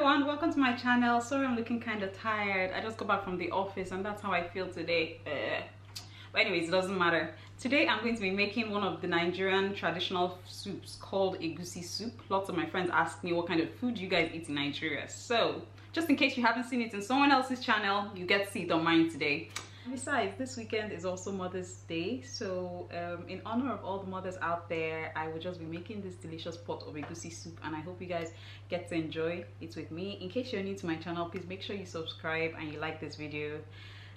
everyone, welcome to my channel. Sorry I'm looking kind of tired. I just got back from the office and that's how I feel today. But anyways, it doesn't matter. Today I'm going to be making one of the Nigerian traditional soups called Egusi soup. Lots of my friends ask me what kind of food you guys eat in Nigeria. So just in case you haven't seen it in someone else's channel, you get to see it on mine today. Besides, this weekend is also Mother's Day, so in honor of all the mothers out there, I will just be making this delicious pot of egusi soup, and I hope you guys get to enjoy it with me. In case you're new to my channel, please make sure you subscribe and you like this video.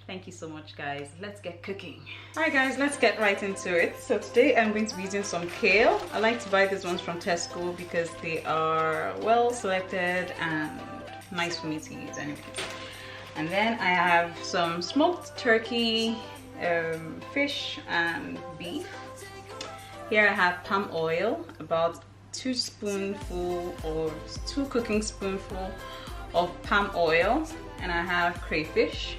Thank you so much, guys. Let's get cooking. All right, guys, let's get right into it. So today I'm going to be using some kale. I like to buy these ones from Tesco because they are well selected and nice for me to use anyways. And then I have some smoked turkey, fish and beef. Here I have palm oil, about 2 cooking spoonful of palm oil, and I have crayfish,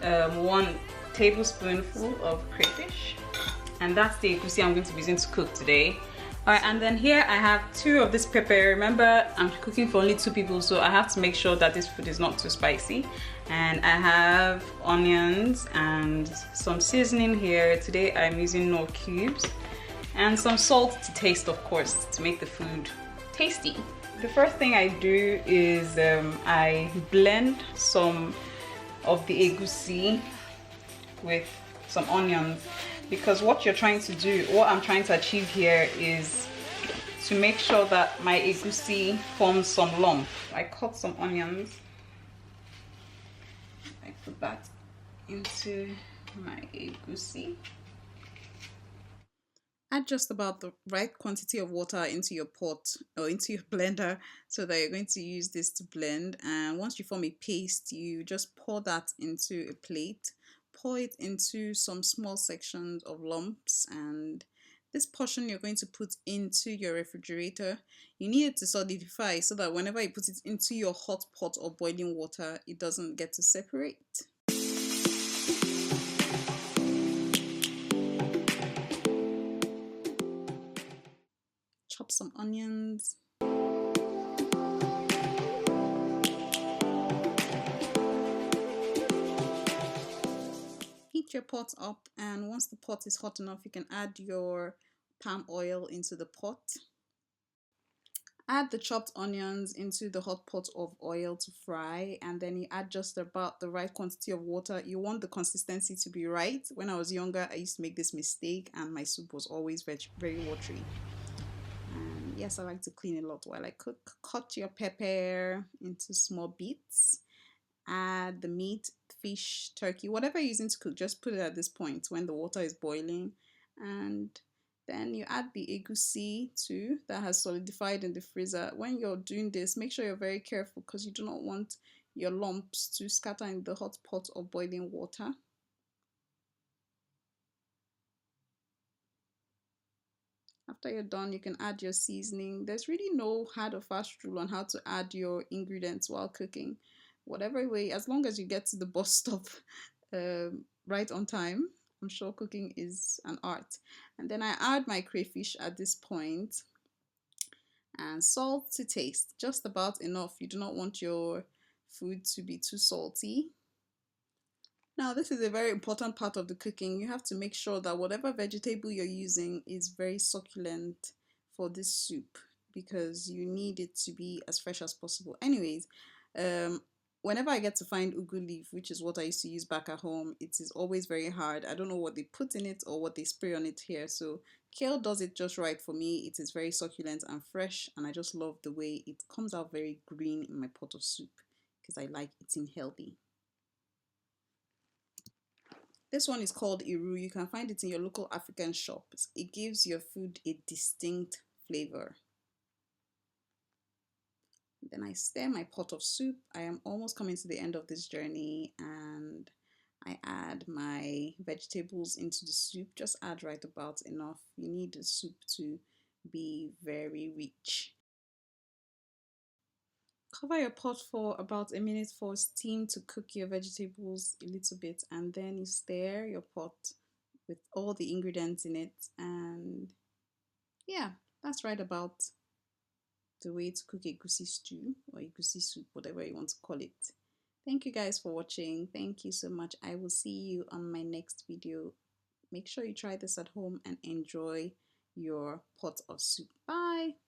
1 tablespoonful of crayfish, and that's the egusi I'm going to be using to cook today. Alright, and then here I have 2 of this pepper. Remember, I'm cooking for only 2 people, so I have to make sure that this food is not too spicy. And I have onions and some seasoning here. Today I'm using Knorr cubes. And some salt to taste, of course, to make the food tasty. The first thing I do is I blend some of the egusi with some onions. Because what you're trying to do, what I'm trying to achieve here is to make sure that my egusi forms some lump. I cut some onions. I put that into my egusi. Add just about the right quantity of water into your pot or into your blender so that you're going to use this to blend. And once you form a paste, you just pour that into a plate. Pour it into some small sections of lumps, and this portion you're going to put into your refrigerator. You need it to solidify so that whenever you put it into your hot pot or boiling water, it doesn't get to separate. Chop some onions. Heat your pot up, and once the pot is hot enough, you can add your palm oil into the pot. Add the chopped onions into the hot pot of oil to fry, and then you add just about the right quantity of water. You want the consistency to be right. When I was younger, I used to make this mistake and my soup was always very watery. And yes, I like to clean a lot while I cook. Cut your pepper into small bits. Add the meat, fish, turkey, whatever you're using to cook, just put it at this point when the water is boiling. And then you add the egusi too that has solidified in the freezer. When you're doing this, make sure you're very careful because you do not want your lumps to scatter in the hot pot of boiling water. After you're done, you can add your seasoning. There's really no hard or fast rule on how to add your ingredients while cooking. Whatever way, as long as you get to the bus stop right on time. I'm sure cooking is an art. And then I add my crayfish at this point, and salt to taste, just about enough. You do not want your food to be too salty. Now, this is a very important part of the cooking. You have to make sure that whatever vegetable you're using is very succulent for this soup because you need it to be as fresh as possible. Anyways, whenever I get to find ugu leaf, which is what I used to use back at home, it is always very hard. I don't know what they put in it or what they spray on it here. So kale does it just right for me. It is very succulent and fresh, and I just love the way it comes out very green in my pot of soup because I like eating healthy. This one is called Iru. You can find it in your local African shops. It gives your food a distinct flavor. Then I stir my pot of soup. I am almost coming to the end of this journey, and I add my vegetables into the soup. Just add right about enough. You need the soup to be very rich. Cover your pot for about a minute for steam to cook your vegetables a little bit, and then you stir your pot with all the ingredients in it, and yeah, that's right about the way to cook egusi stew or egusi soup, whatever you want to call it. Thank you guys for watching. Thank you so much. I will see you on my next video. Make sure you try this at home and enjoy your pot of soup. Bye.